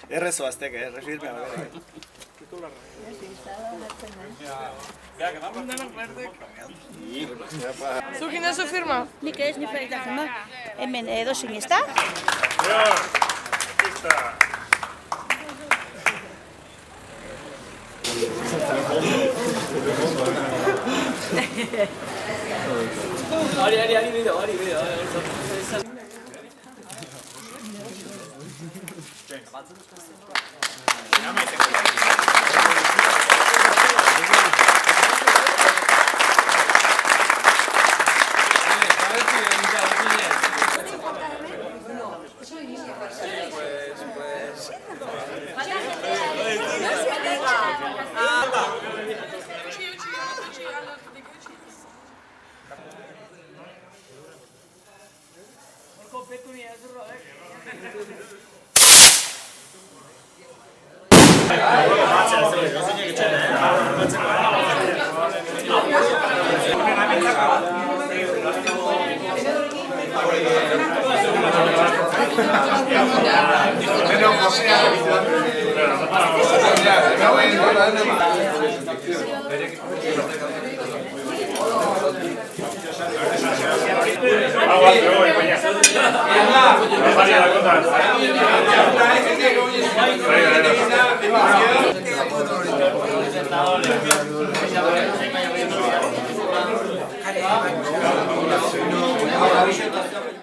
Errezo azteke, refirmea bera. Zukin oso firma? Nik ez, nik ferita firma. Hemen edozin ez da? Ari, bideo. Gracias.